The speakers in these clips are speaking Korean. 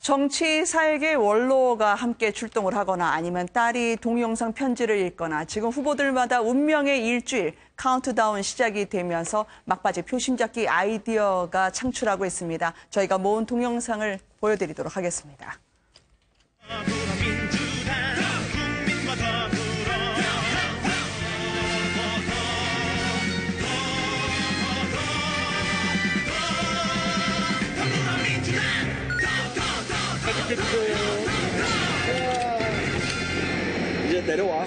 정치 사역의 원로가 함께 출동을 하거나 아니면 딸이 동영상 편지를 읽거나 지금 후보들마다 운명의 일주일 카운트다운 시작이 되면서 막바지 표심잡기 아이디어가 창출하고 있습니다. 저희가 모은 동영상을 보여드리도록 하겠습니다. 이제 내려와.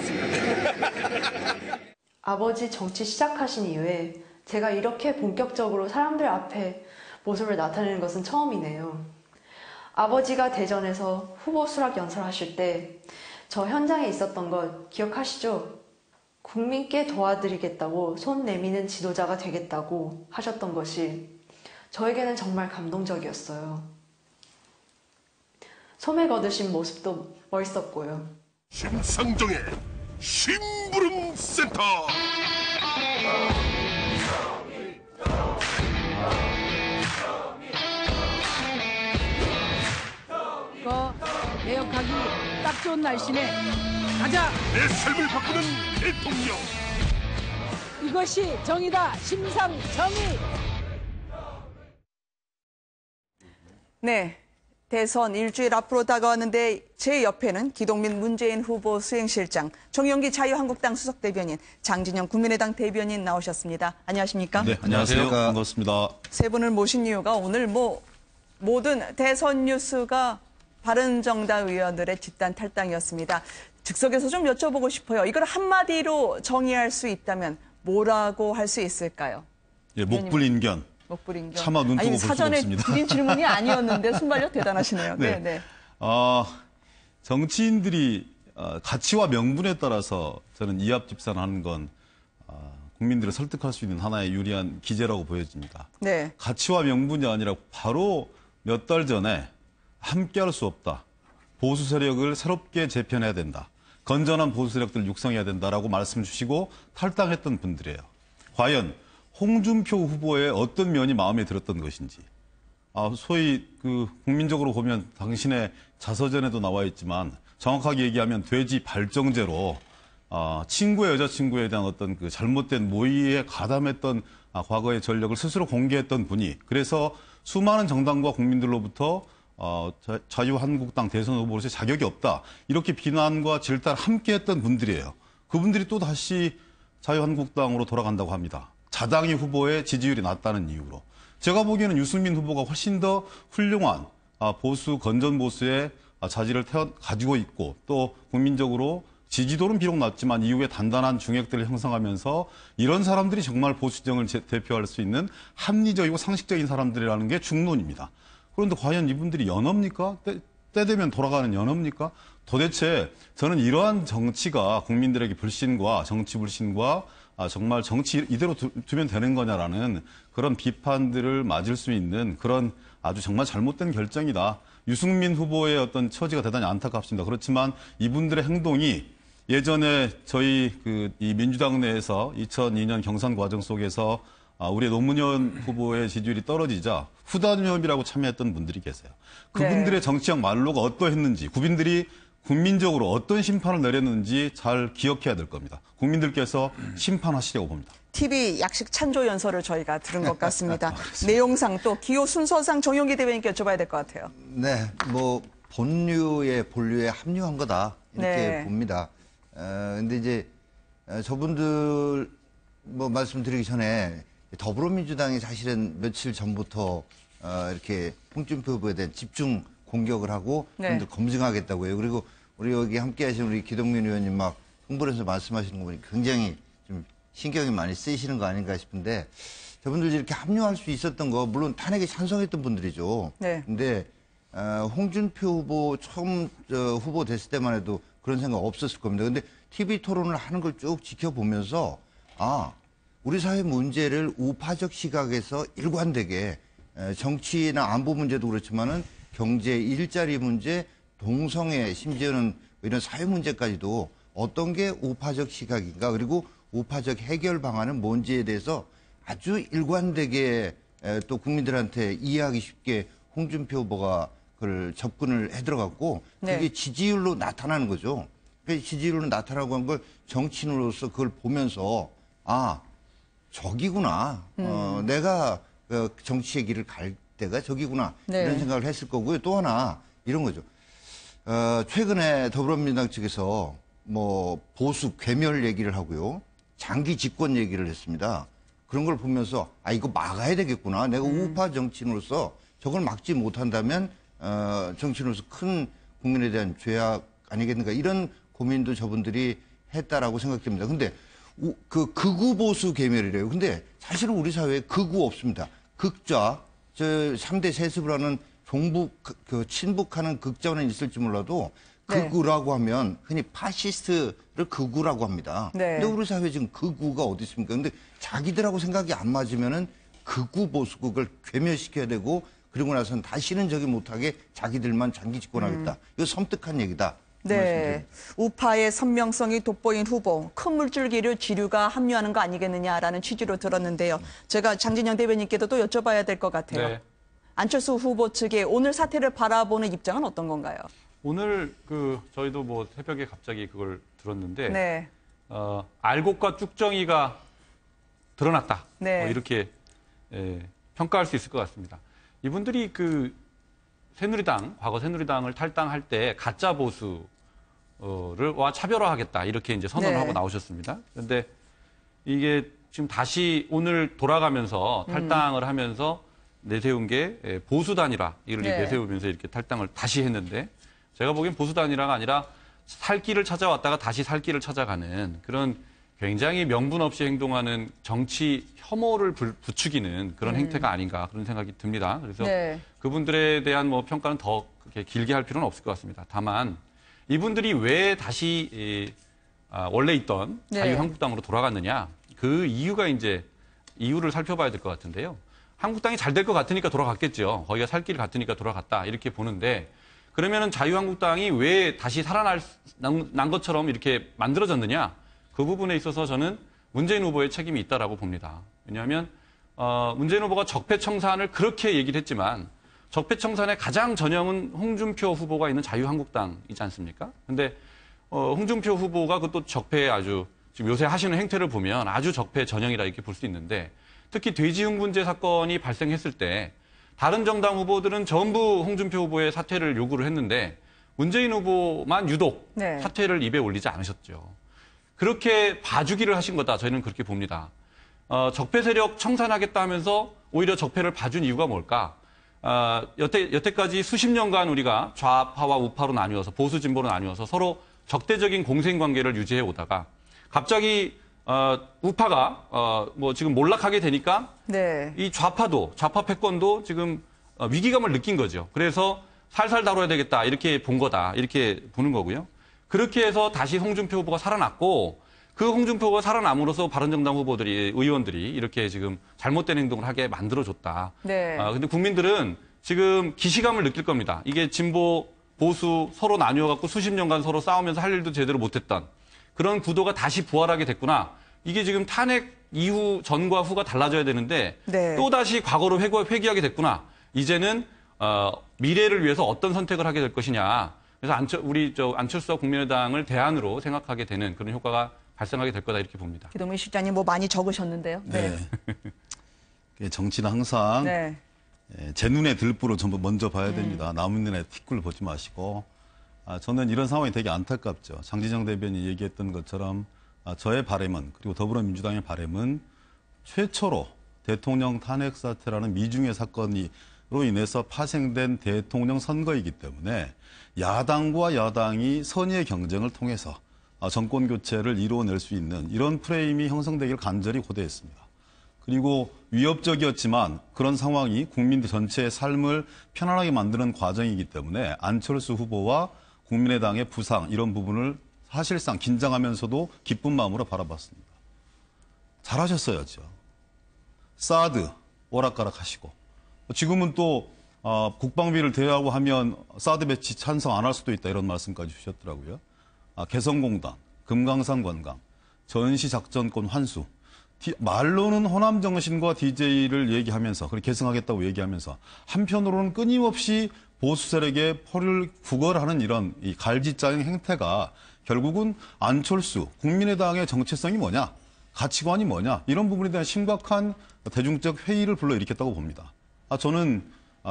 아버지 정치 시작하신 이후에 제가 이렇게 본격적으로 사람들 앞에 모습을 나타내는 것은 처음이네요. 아버지가 대전에서 후보 수락 연설하실 때 저 현장에 있었던 것 기억하시죠? 국민께 도와드리겠다고 손 내미는 지도자가 되겠다고 하셨던 것이 저에게는 정말 감동적이었어요. 소매 거두신 모습도 멋있었고요. 심상정의 심부름 센터. 개혁하기 딱 좋은 날씨네. 가자. 내 삶을 바꾸는 대통령. 이것이 정의다. 심상정의. 네, 대선 일주일 앞으로 다가왔는데 제 옆에는 기동민 문재인 후보 수행실장, 정용기 자유한국당 수석대변인, 장진영 국민의당 대변인 나오셨습니다. 안녕하십니까? 네, 안녕하세요. 반갑습니다. 세 분을 모신 이유가 오늘 모든 대선 뉴스가 바른정당 의원들의 집단 탈당이었습니다. 즉석에서 좀 여쭤보고 싶어요. 이걸 한마디로 정의할 수 있다면 뭐라고 할 수 있을까요? 예, 목불인견. 목불인견. 차마 눈 뜨고 볼 수가 사전에 없습니다. 드린 질문이 아니었는데 순발력 대단하시네요. 네. 네. 정치인들이 가치와 명분에 따라서 저는 이합집산하는 건 국민들을 설득할 수 있는 하나의 유리한 기제라고 보여집니다. 네. 가치와 명분이 아니라 바로 몇 달 전에 함께할 수 없다. 보수 세력을 새롭게 재편해야 된다. 건전한 보수 세력들을 육성해야 된다라고 말씀 주시고 탈당했던 분들이에요. 과연 홍준표 후보의 어떤 면이 마음에 들었던 것인지. 소위 국민적으로 보면 당신의 자서전에도 나와 있지만 정확하게 얘기하면 돼지 발정제로 친구의 여자친구에 대한 어떤 그 잘못된 모의에 가담했던 과거의 전력을 스스로 공개했던 분이 그래서 수많은 정당과 국민들로부터 자유한국당 대선 후보로서의 자격이 없다. 이렇게 비난과 질타를 함께 했던 분들이에요. 그분들이 또 다시 자유한국당으로 돌아간다고 합니다. 자당이 후보의 지지율이 낮다는 이유로. 제가 보기에는 유승민 후보가 훨씬 더 훌륭한 보수, 건전 보수의 자질을 가지고 있고 또 국민적으로 지지도는 비록 낮지만 이후에 단단한 중핵들을 형성하면서 이런 사람들이 정말 보수정을 대표할 수 있는 합리적이고 상식적인 사람들이라는 게 중론입니다. 그런데 과연 이분들이 연합니까? 때 되면 돌아가는 연합니까? 도대체 저는 이러한 정치가 국민들에게 불신과 정치 불신과 정말 정치 이대로 두면 되는 거냐라는 그런 비판들을 맞을 수 있는 그런 아주 정말 잘못된 결정이다. 유승민 후보의 어떤 처지가 대단히 안타깝습니다. 그렇지만 이분들의 행동이 예전에 저희 이 민주당 내에서 2002년 경선 과정 속에서 우리 노무현 후보의 지지율이 떨어지자 후단협이라고 참여했던 분들이 계세요. 그분들의 정치적 말로가 어떠했는지 국민들이 국민적으로 어떤 심판을 내렸는지 잘 기억해야 될 겁니다. 국민들께서 심판하시려고 봅니다. TV 약식 찬조 연설을 저희가 들은 것 같습니다. 내용상 또 기호 순서상 정용기 대변인께 여쭤봐야 될 것 같아요. 네, 본류에 합류한 거다 이렇게 봅니다. 근데 이제 저분들 말씀드리기 전에 더불어민주당이 사실은 며칠 전부터 이렇게 홍준표 후보에 대한 집중 공격을 하고 검증하겠다고 해요. 그리고 우리 여기 함께 하신 우리 기동민 의원님 막 홍보에서 말씀하시는 거 보니 굉장히 좀 신경이 많이 쓰이시는 거 아닌가 싶은데 저분들이 이렇게 합류할 수 있었던 거 물론 탄핵에 찬성했던 분들이죠. 네. 근데 홍준표 후보 처음 후보 됐을 때만 해도 그런 생각 없었을 겁니다. 근데 TV 토론을 하는 걸 쭉 지켜보면서 우리 사회 문제를 우파적 시각에서 일관되게 정치나 안보 문제도 그렇지만은 경제, 일자리 문제, 동성애, 심지어는 이런 사회 문제까지도 어떤 게 우파적 시각인가 그리고 우파적 해결 방안은 뭔지에 대해서 아주 일관되게 또 국민들한테 이해하기 쉽게 홍준표 후보가 그걸 접근을 해 들어갔고 네. 그게 지지율로 나타나는 거죠. 그 지지율로 나타나고 한 걸 정치인으로서 그걸 보면서 아 저기구나. 내가 정치의 길을 갈 때가 저기구나. 네. 이런 생각을 했을 거고요. 또 하나 이런 거죠. 최근에 더불어민주당 측에서 뭐 보수 괴멸 얘기를 하고요. 장기 집권 얘기를 했습니다. 그런 걸 보면서 아 이거 막아야 되겠구나. 내가 우파 정치인으로서 저걸 막지 못한다면 정치인으로서 큰 국민에 대한 죄악 아니겠는가 이런 고민도 저분들이 했다라고 생각됩니다. 근데 그 극우 보수 괴멸이래요. 근데 사실은 우리 사회에 극우 없습니다. 극좌, 저 3대 세습을 하는 종북, 그 친북하는 극좌는 있을지 몰라도 네. 극우라고 하면 흔히 파시스트를 극우라고 합니다. 네. 근데 우리 사회에 지금 극우가 어디 있습니까? 근데 자기들하고 생각이 안 맞으면은 극우 보수국을 괴멸시켜야 되고 그리고 나서는 다시는 저기 못하게 자기들만 장기 집권하겠다. 이거 섬뜩한 얘기다. 네. 우파의 선명성이 돋보인 후보, 큰 물줄기를 지류가 합류하는 거 아니겠느냐라는 취지로 들었는데요. 제가 장진영 대변인께도 또 여쭤봐야 될 것 같아요. 네. 안철수 후보 측의 오늘 사태를 바라보는 입장은 어떤 건가요? 오늘 저희도 뭐 새벽에 갑자기 그걸 들었는데 네. 알곡과 쭉정이가 드러났다. 네. 이렇게 평가할 수 있을 것 같습니다. 이분들이 과거 새누리당을 탈당할 때 가짜 보수와 차별화하겠다 이렇게 이제 선언을 네. 하고 나오셨습니다. 그런데 이게 지금 다시 오늘 돌아가면서 탈당을 하면서 내세운 게 보수 단일화 이를 네. 내세우면서 이렇게 탈당을 다시 했는데 제가 보기엔 보수 단일화가 아니라 살 길을 찾아왔다가 다시 살 길을 찾아가는 그런 굉장히 명분 없이 행동하는 정치 혐오를 부추기는 그런 행태가 아닌가 그런 생각이 듭니다. 그래서 네. 그분들에 대한 뭐 평가는 더 그렇게 길게 할 필요는 없을 것 같습니다. 다만 이분들이 왜 다시 원래 있던 네. 자유한국당으로 돌아갔느냐 그 이유를 살펴봐야 될 것 같은데요. 한국당이 잘 될 것 같으니까 돌아갔겠죠. 거기가 살 길 같으니까 돌아갔다 이렇게 보는데 그러면은 자유한국당이 왜 다시 살아난 것처럼 이렇게 만들어졌느냐 그 부분에 있어서 저는 문재인 후보의 책임이 있다라고 봅니다. 왜냐하면 문재인 후보가 적폐청산을 그렇게 얘기를 했지만 적폐청산의 가장 전형은 홍준표 후보가 있는 자유한국당이지 않습니까? 근데 홍준표 후보가 그것도 적폐에 아주 지금 요새 하시는 행태를 보면 아주 적폐 전형이라 이렇게 볼 수 있는데 특히 돼지흥분제 사건이 발생했을 때 다른 정당 후보들은 전부 홍준표 후보의 사퇴를 요구를 했는데 문재인 후보만 유독 네. 사퇴를 입에 올리지 않으셨죠. 그렇게 봐주기를 하신 거다. 저희는 그렇게 봅니다. 적폐 세력 청산하겠다 하면서 오히려 적폐를 봐준 이유가 뭘까? 여태까지 수십 년간 우리가 좌파와 우파로 나뉘어서 보수 진보로 나뉘어서 서로 적대적인 공생관계를 유지해 오다가 갑자기 우파가 뭐 지금 몰락하게 되니까 네. 이 좌파 패권도 지금 위기감을 느낀 거죠. 그래서 살살 다뤄야 되겠다 이렇게 본 거다 이렇게 보는 거고요. 그렇게 해서 다시 홍준표 후보가 살아났고 그 홍준표 후보가 살아남으로써 바른정당 의원들이 이렇게 지금 잘못된 행동을 하게 만들어줬다. 네. 근데 국민들은 지금 기시감을 느낄 겁니다. 이게 진보, 보수 서로 나뉘어갖고 수십 년간 서로 싸우면서 할 일도 제대로 못했던 그런 구도가 다시 부활하게 됐구나. 이게 지금 탄핵 이후 전과 후가 달라져야 되는데 네. 또다시 과거로 회귀하게 됐구나. 이제는 미래를 위해서 어떤 선택을 하게 될 것이냐. 그래서 안철수와 국민의당을 대안으로 생각하게 되는 그런 효과가 발생하게 될 거다 이렇게 봅니다. 기동민 실장님 뭐 많이 적으셨는데요. 네. 정치는 항상 네. 제 눈에 들보로 전부 먼저 봐야 됩니다. 남은 눈에 티끌 보지 마시고. 저는 이런 상황이 되게 안타깝죠. 장진영 대변인이 얘기했던 것처럼 저의 바람은 그리고 더불어민주당의 바람은 최초로 대통령 탄핵 사태라는 미중의 사건으로 인해서 파생된 대통령 선거이기 때문에 야당과 여당이 선의의 경쟁을 통해서 정권 교체를 이루어낼 수 있는 이런 프레임이 형성되기를 간절히 고대했습니다. 그리고 위협적이었지만 그런 상황이 국민들 전체의 삶을 편안하게 만드는 과정이기 때문에 안철수 후보와 국민의당의 부상 이런 부분을 사실상 긴장하면서도 기쁜 마음으로 바라봤습니다. 잘하셨어야죠. 사드 오락가락 하시고 지금은 또 국방비를 대여하고 하면 사드 배치 찬성 안 할 수도 있다 이런 말씀까지 주셨더라고요. 개성공단, 금강산 관광, 전시작전권 환수 말로는 호남정신과 DJ를 얘기하면서 그리고 계승하겠다고 얘기하면서 한편으로는 끊임없이 보수 세력의 포를 구걸하는 이런 이 갈지자형 행태가 결국은 안철수, 국민의당의 정체성이 뭐냐, 가치관이 뭐냐, 이런 부분에 대한 심각한 대중적 회의를 불러일으켰다고 봅니다. 저는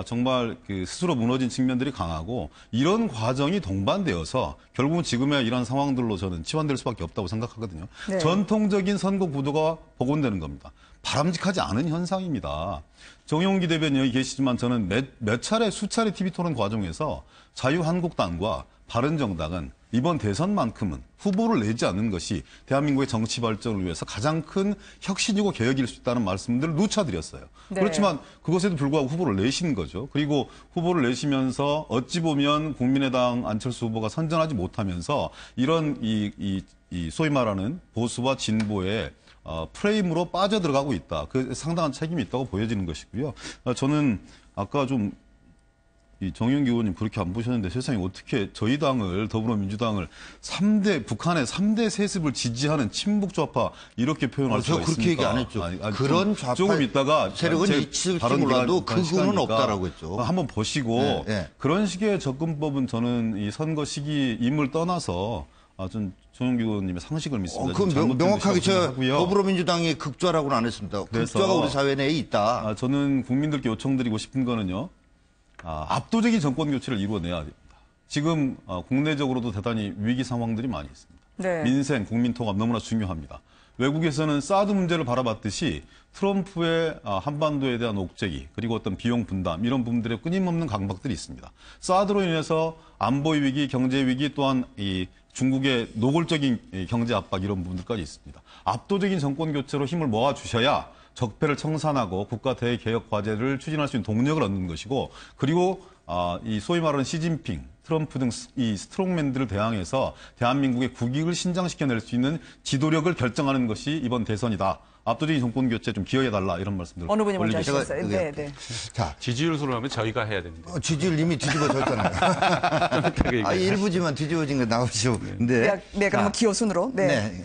정말 그 스스로 무너진 측면들이 강하고 이런 과정이 동반되어서 결국은 지금의 이런 상황들로 저는 치환될 수밖에 없다고 생각하거든요. 네. 전통적인 선거 구도가 복원되는 겁니다. 바람직하지 않은 현상입니다. 정용기 대변인 여기 계시지만 저는 몇 차례 수차례 TV 토론 과정에서 자유한국당과 바른정당은 이번 대선만큼은 후보를 내지 않는 것이 대한민국의 정치 발전을 위해서 가장 큰 혁신이고 개혁일 수 있다는 말씀들을 누차 드렸어요. 네. 그렇지만 그것에도 불구하고 후보를 내신 거죠. 그리고 후보를 내시면서 어찌 보면 국민의당 안철수 후보가 선전하지 못하면서 이런 이 소위 말하는 보수와 진보의 프레임으로 빠져들어가고 있다. 그 상당한 책임이 있다고 보여지는 것이고요. 저는 아까 좀 이 정윤기 의원님 그렇게 안 보셨는데 세상에 어떻게 저희 당을 더불어민주당을 북한의 3대 세습을 지지하는 친북 좌파 이렇게 표현할 수가 저 그렇게 있습니까? 얘기 안 했죠. 아니, 그런 좌파 조금 있다가 세력은 있을지 몰라도 그 근은 없다라고 했죠. 한번 보시고 네. 그런 식의 접근법은 저는 이 선거 시기 임을 떠나서 좀 정윤기 의원님의 상식을 믿습니다. 그건 명확하게 저 하고요. 더불어민주당이 극좌라고는 안 했습니다. 그래서 극좌가 우리 사회 내에 있다. 저는 국민들께 요청드리고 싶은 거는요. 압도적인 정권 교체를 이루어내야 됩니다. 지금 국내적으로도 대단히 위기 상황들이 많이 있습니다. 네. 민생, 국민 통합 너무나 중요합니다. 외국에서는 사드 문제를 바라봤듯이 트럼프의 한반도에 대한 옥죄기 그리고 어떤 비용 분담 이런 부분들의 끊임없는 강박들이 있습니다. 사드로 인해서 안보 위기, 경제 위기 또한 이 중국의 노골적인 경제 압박 이런 부분들까지 있습니다. 압도적인 정권 교체로 힘을 모아 주셔야 적폐를 청산하고 국가 대개혁 과제를 추진할 수 있는 동력을 얻는 것이고 그리고 이 소위 말하는 시진핑, 트럼프 등 이 스트롱맨들을 대항해서 대한민국의 국익을 신장시켜낼 수 있는 지도력을 결정하는 것이 이번 대선이다. 압도적인 정권 교체에 좀 기여해달라 이런 말씀들. 어느 분이 먼저 올리겠습니다. 하시겠어요? 네, 네. 자, 지지율 수로 하면 저희가 해야 되는데. 지지율 이미 뒤집어졌잖아요. 일부지만 뒤집어진 거 나오시고. 근데 네, 그러면 기호 순으로. 네.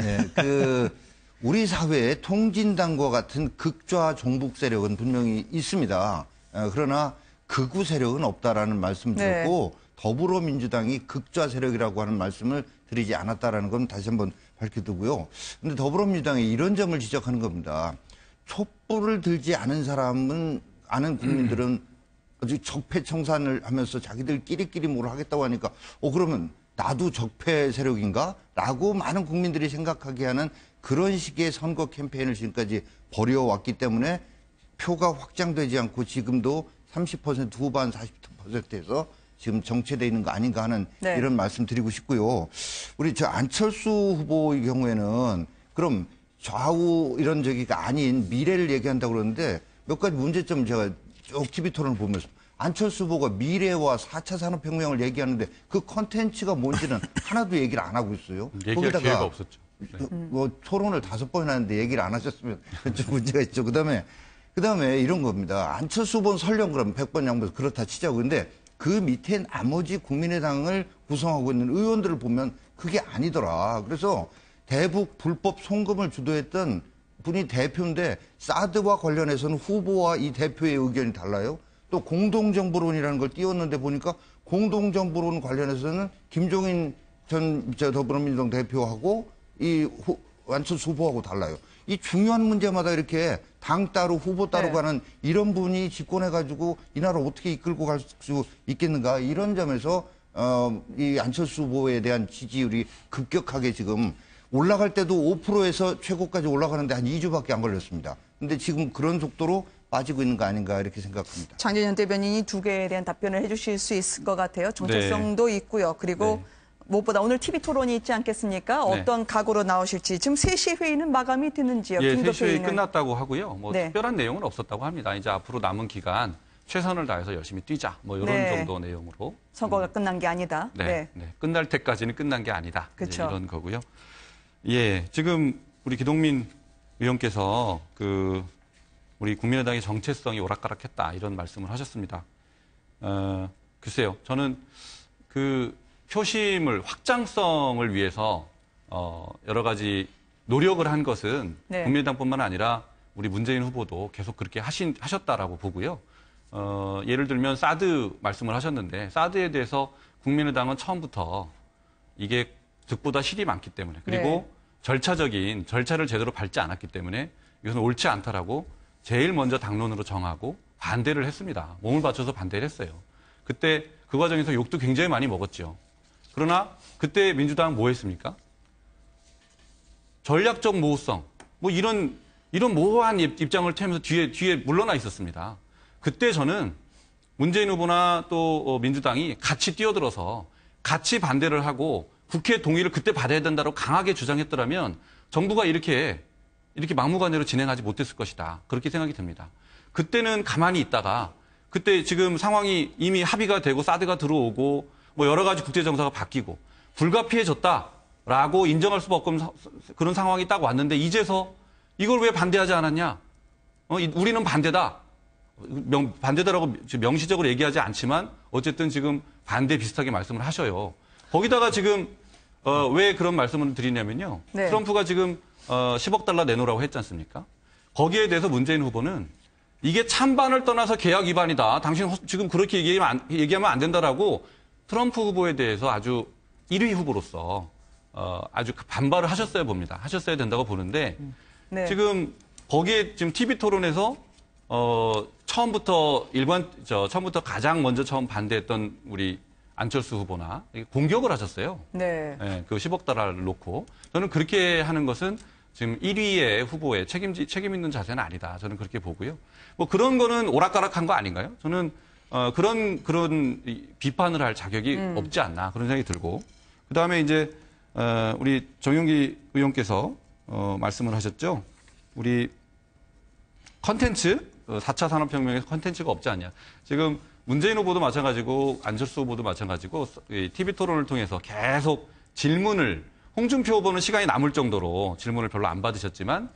우리 사회에 통진당과 같은 극좌 종북 세력은 분명히 있습니다. 그러나 극우 세력은 없다라는 말씀 드렸고 더불어민주당이 극좌 세력이라고 하는 말씀을 드리지 않았다라는 건 다시 한번 밝혀두고요. 근데 더불어민주당이 이런 점을 지적하는 겁니다. 촛불을 들지 않은 사람은 아는 국민들은 아주 적폐 청산을 하면서 자기들끼리끼리 뭘 하겠다고 하니까 그러면 나도 적폐 세력인가? 라고 많은 국민들이 생각하게 하는 그런 식의 선거 캠페인을 지금까지 벌여왔기 때문에 표가 확장되지 않고 지금도 30% 후반 40%에서 지금 정체되어 있는 거 아닌가 하는 이런 말씀 드리고 싶고요. 우리 저 안철수 후보의 경우에는 그럼 좌우 이런 저기가 아닌 미래를 얘기한다고 그러는데 몇 가지 문제점 제가 쭉 TV 토론을 보면서 안철수 후보가 미래와 4차 산업혁명을 얘기하는데 그 컨텐츠가 뭔지는 하나도 얘기를 안 하고 있어요. 얘기할 기회가 없었죠. 뭐 토론을 5번 하는데 얘기를 안 하셨으면 좀 문제가 있죠. 그다음에 이런 겁니다. 안철수 후보는 설령 그러면 100번 양보해서 그렇다 치자고. 근데 그 밑에 나머지 국민의당을 구성하고 있는 의원들을 보면 그게 아니더라. 그래서 대북 불법 송금을 주도했던 분이 대표인데 사드와 관련해서는 후보와 이 대표의 의견이 달라요. 또 공동정보론이라는 걸 띄웠는데 보니까 공동정보론 관련해서는 김종인 전 더불어민주당 대표하고 이 안철수 후보하고 달라요. 이 중요한 문제마다 이렇게 당 따로 후보 따로 가는 이런 분이 집권해가지고 이 나라 어떻게 이끌고 갈 수 있겠는가 이런 점에서 이 안철수 후보에 대한 지지율이 급격하게 지금 올라갈 때도 5%에서 최고까지 올라가는데 한 2주밖에 안 걸렸습니다. 근데 지금 그런 속도로 빠지고 있는 거 아닌가 이렇게 생각합니다. 장진현 대변인이 두 개에 대한 답변을 해주실 수 있을 것 같아요. 정체성도 있고요. 그리고 무엇보다 오늘 TV 토론이 있지 않겠습니까? 어떤 각오로 나오실지. 지금 3시 회의는 마감이 됐는지요? 예, 긴급 3시 회의 회의는. 끝났다고 하고요. 특별한 내용은 없었다고 합니다. 이제 앞으로 남은 기간 최선을 다해서 열심히 뛰자. 이런 정도 내용으로. 선거가 끝난 게 아니다. 끝날 때까지는 끝난 게 아니다. 그렇죠. 이런 거고요. 예, 지금 우리 기동민 의원께서 우리 국민의당의 정체성이 오락가락했다 이런 말씀을 하셨습니다. 글쎄요, 저는 표심을 확장성을 위해서 여러 가지 노력을 한 것은 국민의당뿐만 아니라 우리 문재인 후보도 계속 그렇게 하셨다라고 보고요. 예를 들면 사드 말씀을 하셨는데 사드에 대해서 국민의당은 처음부터 이게 득보다 실이 많기 때문에 그리고 절차적인 절차를 제대로 밟지 않았기 때문에 이것은 옳지 않다라고 제일 먼저 당론으로 정하고 반대를 했습니다. 몸을 바쳐서 반대를 했어요. 그때 그 과정에서 욕도 굉장히 많이 먹었죠. 그러나 그때 민주당은 뭐 했습니까? 전략적 모호성, 뭐 이런 모호한 입장을 채우면서 뒤에 물러나 있었습니다. 그때 저는 문재인 후보나 또 민주당이 같이 뛰어들어서 같이 반대를 하고 국회 동의를 그때 받아야 된다고 강하게 주장했더라면 정부가 이렇게 막무가내로 진행하지 못했을 것이다. 그렇게 생각이 듭니다. 그때는 가만히 있다가 그때 지금 상황이 이미 합의가 되고 사드가 들어오고 뭐 여러 가지 국제 정서가 바뀌고 불가피해졌다라고 인정할 수밖에 없는 그런 상황이 딱 왔는데 이제서 이걸 왜 반대하지 않았냐? 우리는 반대다. 반대다라고 명시적으로 얘기하지 않지만 어쨌든 지금 반대 비슷하게 말씀을 하셔요. 거기다가 지금 왜 그런 말씀을 드리냐면요. 트럼프가 지금 10억 달러 내놓으라고 했지 않습니까? 거기에 대해서 문재인 후보는 이게 찬반을 떠나서 계약 위반이다. 당신 지금 그렇게 얘기하면 안 된다라고 트럼프 후보에 대해서 아주 1위 후보로서 아주 반발을 하셨어야 봅니다. 하셨어야 된다고 보는데 지금 거기에 지금 TV 토론에서 처음부터 가장 먼저 처음 반대했던 우리 안철수 후보나 공격을 하셨어요. 그 10억 달러를 놓고 저는 그렇게 하는 것은 지금 1위의 후보의 책임 있는 자세는 아니다. 저는 그렇게 보고요. 뭐 그런 거는 오락가락한 거 아닌가요? 저는 그런 비판을 할 자격이 없지 않나 그런 생각이 들고 그다음에 이제 우리 정용기 의원께서 말씀을 하셨죠. 우리 컨텐츠 4차 산업혁명에서 컨텐츠가 없지 않냐. 지금 문재인 후보도 마찬가지고 안철수 후보도 마찬가지고 TV 토론을 통해서 계속 질문을 홍준표 후보는 시간이 남을 정도로 질문을 별로 안 받으셨지만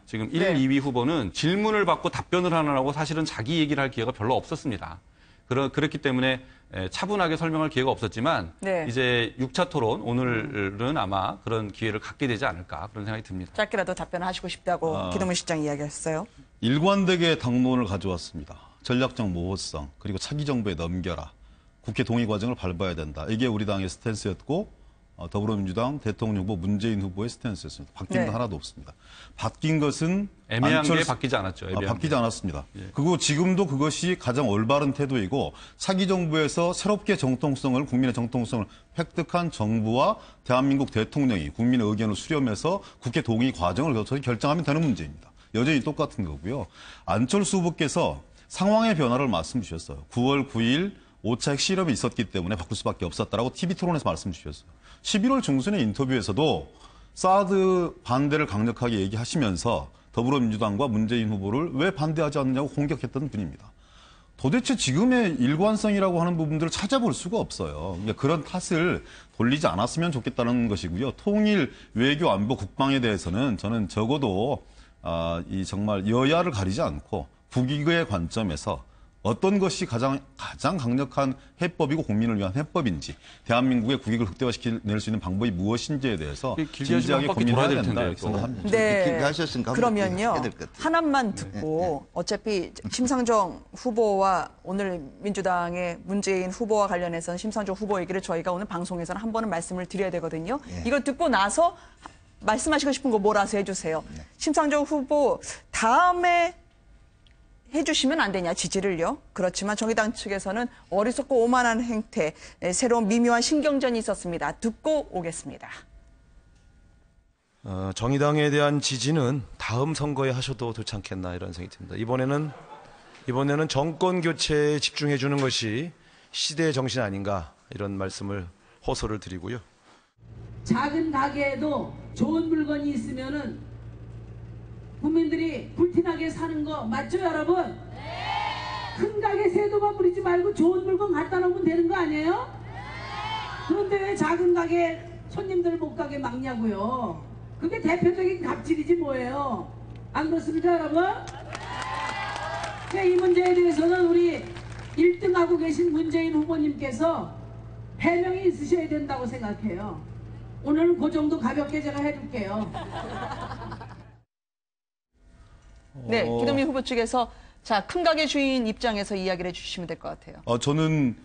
지금 1, 2위 후보는 질문을 받고 답변을 하느라고 사실은 자기 얘기를 할 기회가 별로 없었습니다. 그렇기 때문에 차분하게 설명할 기회가 없었지만 이제 6차 토론 오늘은 아마 그런 기회를 갖게 되지 않을까 그런 생각이 듭니다. 짧게라도 답변하시고 싶다고 기동훈 실장이 이야기했어요. 일관되게 당론을 가져왔습니다. 전략적 모호성 그리고 차기 정부에 넘겨라. 국회 동의 과정을 밟아야 된다. 이게 우리 당의 스탠스였고 더불어민주당 대통령 후보 문재인 후보의 스탠스였습니다. 바뀐 건 하나도 없습니다. 바뀐 것은 애매한 게 바뀌지 않았죠. 바뀌지 않았습니다. 그리고 지금도 그것이 가장 올바른 태도이고 차기 정부에서 새롭게 정통성을 국민의 정통성을 획득한 정부와 대한민국 대통령이 국민의 의견을 수렴해서 국회 동의 과정을 거쳐서 결정하면 되는 문제입니다. 여전히 똑같은 거고요. 안철수 후보께서 상황의 변화를 말씀 주셨어요. 9월 9일 5차 핵실험이 있었기 때문에 바꿀 수밖에 없었다라고 TV 토론에서 말씀 주셨어요. 11월 중순의 인터뷰에서도 사드 반대를 강력하게 얘기하시면서 더불어민주당과 문재인 후보를 왜 반대하지 않느냐고 공격했던 분입니다. 도대체 지금의 일관성이라고 하는 부분들을 찾아볼 수가 없어요. 그런 탓을 돌리지 않았으면 좋겠다는 것이고요. 통일, 외교, 안보, 국방에 대해서는 저는 적어도 정말 여야를 가리지 않고 국익의 관점에서 어떤 것이 가장 강력한 해법이고 국민을 위한 해법인지 대한민국의 국익을 극대화시킬 수 있는 방법이 무엇인지에 대해서 진지하게 고민해야 된다 이렇게 생각합니다. 네. 그러면요. 하나만 듣고 어차피 심상정 후보와 오늘 민주당의 문재인 후보와 관련해서는 심상정 후보 얘기를 저희가 오늘 방송에서는 한 번은 말씀을 드려야 되거든요. 이걸 듣고 나서 말씀하시고 싶은 거 뭐라서 해주세요. 심상정 후보 다음에 해주시면 안 되냐, 지지를요. 그렇지만 정의당 측에서는 어리석고 오만한 행태, 새로운 미묘한 신경전이 있었습니다. 듣고 오겠습니다. 정의당에 대한 지지는 다음 선거에 하셔도 좋지 않겠나 이런 생각이 듭니다. 이번에는 정권 교체에 집중해 주는 것이 시대의 정신 아닌가 이런 말씀을 호소를 드리고요. 작은 가게에도 좋은 물건이 있으면은 국민들이 불티나게 사는 거 맞죠, 여러분? 네. 큰 가게 세도만 부리지 말고 좋은 물건 갖다 놓으면 되는 거 아니에요? 네. 그런데 왜 작은 가게 손님들 못 가게 막냐고요? 그게 대표적인 갑질이지 뭐예요? 안 그렇습니까, 여러분? 네. 이 문제에 대해서는 우리 1등하고 계신 문재인 후보님께서 해명이 있으셔야 된다고 생각해요. 오늘은 그 정도 가볍게 제가 해줄게요. 네, 기동민 후보 측에서 자, 큰 가게 주인 입장에서 이야기를 해주시면 될 것 같아요. 저는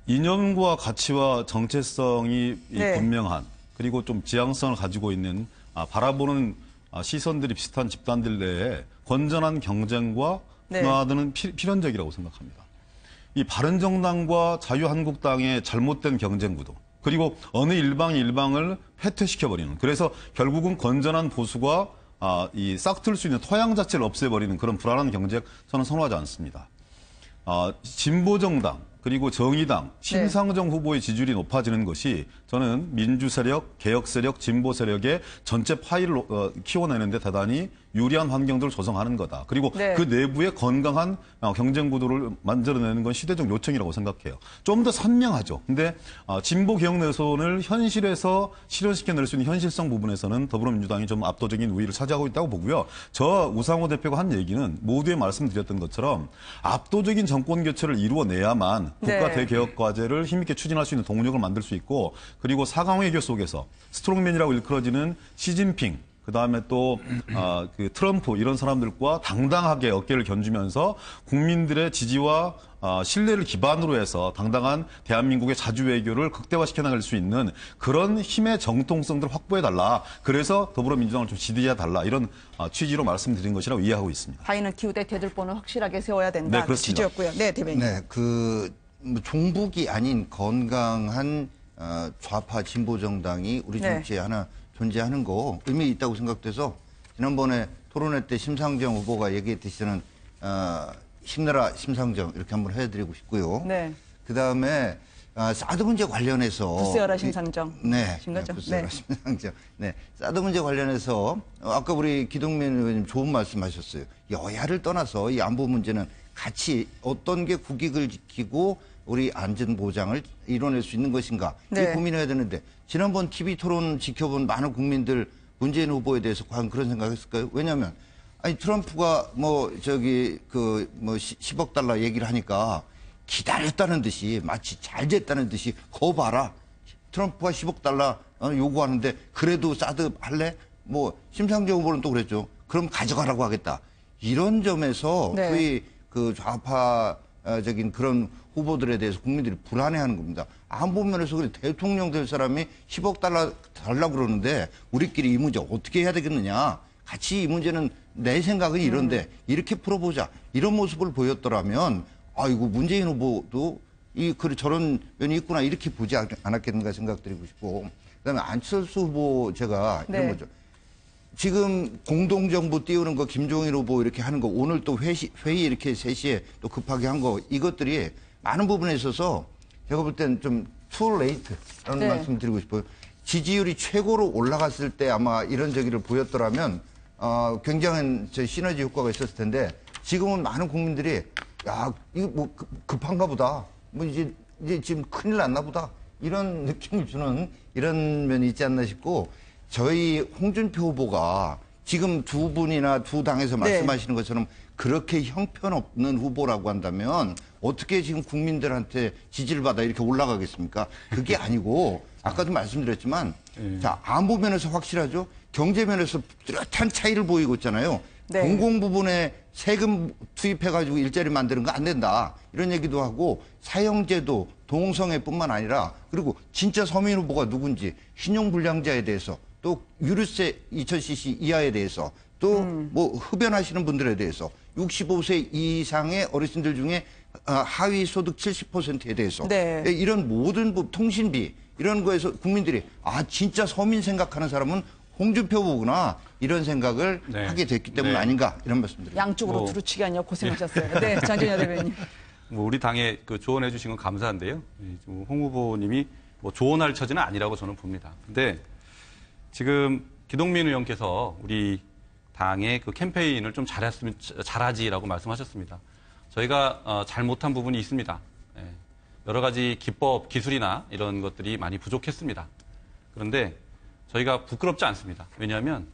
이념과 가치와 정체성이 네. 분명한 그리고 좀 지향성을 가지고 있는 바라보는 시선들이 비슷한 집단들 내에 건전한 경쟁과 네. 분화는 필연적이라고 생각합니다. 이 바른정당과 자유한국당의 잘못된 경쟁 구도 그리고 어느 일방이 일방을 패퇴시켜버리는 그래서 결국은 건전한 보수가 이 싹틀 수 있는 토양 자체를 없애버리는 그런 불안한 경쟁 저는 선호하지 않습니다. 진보정당 그리고 정의당, 심상정 후보의 지지율이 높아지는 것이 저는 민주세력, 개혁세력, 진보세력의 전체 파일을 키워내는데 대단히 유리한 환경들을 조성하는 거다. 그리고 네. 그 내부에 건강한 경쟁 구도를 만들어내는 건 시대적 요청이라고 생각해요. 좀 더 선명하죠. 근데 진보 개혁 내선을 현실에서 실현시켜낼 수 있는 현실성 부분에서는 더불어민주당이 좀 압도적인 우위를 차지하고 있다고 보고요. 저 우상호 대표가 한 얘기는 모두에 말씀드렸던 것처럼 압도적인 정권 교체를 이루어내야만 국가 네. 대개혁 과제를 힘있게 추진할 수 있는 동력을 만들 수 있고 그리고 사강 외교 속에서 스트롱맨이라고 일컬어지는 시진핑 그다음에 또 그 트럼프 이런 사람들과 당당하게 어깨를 견주면서 국민들의 지지와 신뢰를 기반으로 해서 당당한 대한민국의 자주 외교를 극대화시켜 나갈 수 있는 그런 힘의 정통성들을 확보해달라. 그래서 더불어민주당을 좀 지지해달라. 이런 취지로 말씀드린 것이라고 이해하고 있습니다. 파이는 키우되 대들보는 확실하게 세워야 된다. 네, 그렇습니다. 취지였고요. 네, 대변인. 네, 뭐 종북이 아닌 건강한 좌파 진보 정당이 우리 네. 정치에 하나 존재하는 거 의미 있다고 생각돼서 지난번에 토론회 때 심상정 후보가 얘기했듯이 저는 힘내라 심상정 이렇게 한번 해드리고 싶고요. 네. 그다음에 사드 문제 관련해서 부세어라 심상정. 네, 신 거죠? 부세어라 네. 심상정. 네, 사드 문제 관련해서 아까 우리 기동민 의원님 좋은 말씀하셨어요. 여야를 떠나서 이 안보 문제는 같이 어떤 게 국익을 지키고 우리 안전 보장을 이뤄낼 수 있는 것인가 네. 이 고민해야 되는데 지난번 TV 토론 지켜본 많은 국민들 문재인 후보에 대해서 과연 그런 생각했을까요? 왜냐하면 아니 트럼프가 뭐 10억 달러 얘기를 하니까 기다렸다는 듯이 마치 잘 됐다는 듯이 거 봐라 트럼프가 10억 달러 요구하는데 그래도 사드 할래? 뭐 심상정 후보는 또 그랬죠. 그럼 가져가라고 하겠다. 이런 점에서 네. 소위 그 좌파적인 그런 후보들에 대해서 국민들이 불안해하는 겁니다. 안보 면에서 그래 대통령 될 사람이 10억 달러 달라고 그러는데 우리끼리 이 문제 어떻게 해야 되겠느냐. 같이 이 문제는 내 생각은 이런데 이렇게 풀어보자. 이런 모습을 보였더라면 아이고 문재인 후보도 저런 면이 있구나 이렇게 보지 않았겠는가 생각드리고 싶고 그다음에 안철수 후보 제가 이런 네. 거죠. 지금 공동정부 띄우는 거 김종인 후보 이렇게 하는 거 오늘 또 회의 이렇게 3시에 또 급하게 한 거 이것들이 많은 부분에 있어서 제가 볼 때는 좀 too late라는 네. 말씀 드리고 싶어요. 지지율이 최고로 올라갔을 때 아마 이런 저기를 보였더라면 굉장한 시너지 효과가 있었을 텐데 지금은 많은 국민들이 야 이거 뭐 급한가 보다. 뭐 이제 지금 큰일 났나 보다. 이런 느낌을 주는 이런 면이 있지 않나 싶고 저희 홍준표 후보가 지금 두 분이나 두 당에서 말씀하시는 것처럼 그렇게 형편없는 후보라고 한다면 어떻게 지금 국민들한테 지지를 받아 이렇게 올라가겠습니까? 그게 아니고 아까도 말씀드렸지만 자 안보 면에서 확실하죠. 경제 면에서 뚜렷한 차이를 보이고 있잖아요. 네. 공공 부분에 세금 투입해가지고 일자리 만드는 거 안 된다. 이런 얘기도 하고 사형제도 동성애뿐만 아니라 그리고 진짜 서민 후보가 누군지 신용불량자에 대해서 또 유류세 2000cc 이하에 대해서 또 뭐 흡연하시는 분들에 대해서 65세 이상의 어르신들 중에 하위 소득 70%에 대해서 네. 이런 모든 통신비 이런 거에서 국민들이 진짜 서민 생각하는 사람은 홍준표 후보구나 이런 생각을 네. 하게 됐기 때문 네. 아닌가 이런 말씀드립니다. 양쪽으로 두루치기 아니라 고생하셨어요. 네, 장준현 대변인. 뭐 우리 당에 조언해 주신 건 감사한데요. 홍 후보님이 뭐 조언할 처지는 아니라고 저는 봅니다. 근데 지금 기동민 의원께서 우리 당의 그 캠페인을 좀 잘하지라고 말씀하셨습니다. 저희가 잘못한 부분이 있습니다. 여러 가지 기법, 기술이나 이런 것들이 많이 부족했습니다. 그런데 저희가 부끄럽지 않습니다. 왜냐하면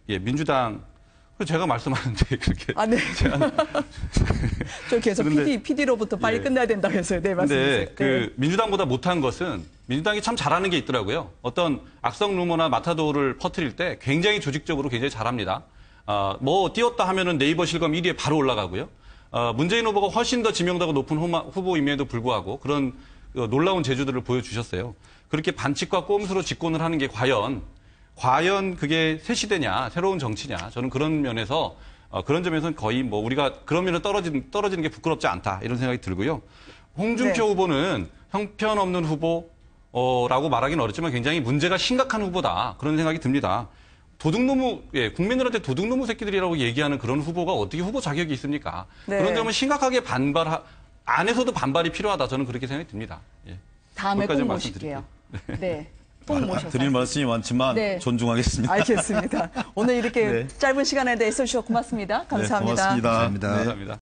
민주당 제가 말씀하는데 그렇게 네. 저 계속 그런데, PD로부터 빨리 예. 끝나야 된다고 해서요. 네, 말씀하세요. 근데 민주당보다 못한 것은 민주당이 참 잘하는 게 있더라고요. 어떤 악성 루머나 마타도를 퍼뜨릴 때 굉장히 조직적으로 굉장히 잘합니다. 뭐 띄웠다 하면은 네이버 실검 1위에 바로 올라가고요. 문재인 후보가 훨씬 더 지명도가 높은 후보임에도 불구하고 그런 놀라운 재주들을 보여주셨어요. 그렇게 반칙과 꼼수로 집권을 하는 게 과연 그게 새 시대냐, 새로운 정치냐. 저는 그런 면에서 그런 점에서는 거의 뭐 우리가 그런 면에 떨어지는 게 부끄럽지 않다 이런 생각이 들고요. 홍준표 네. 후보는 형편없는 후보라고 말하기는 어렵지만 굉장히 문제가 심각한 후보다 그런 생각이 듭니다. 국민들한테 도둑놈의 새끼들이라고 얘기하는 그런 후보가 어떻게 후보 자격이 있습니까? 네. 그런 점은 심각하게 안에서도 반발이 필요하다. 저는 그렇게 생각이 듭니다. 예. 다음에 꼭 거기까지만 모실게요. 네. 꼭 모셔서. 드릴 말씀이 많지만 네. 존중하겠습니다. 알겠습니다. 오늘 이렇게 네. 짧은 시간에 대해 써주셔서 고맙습니다. 감사합니다. 네, 고맙습니다. 감사합니다. 감사합니다.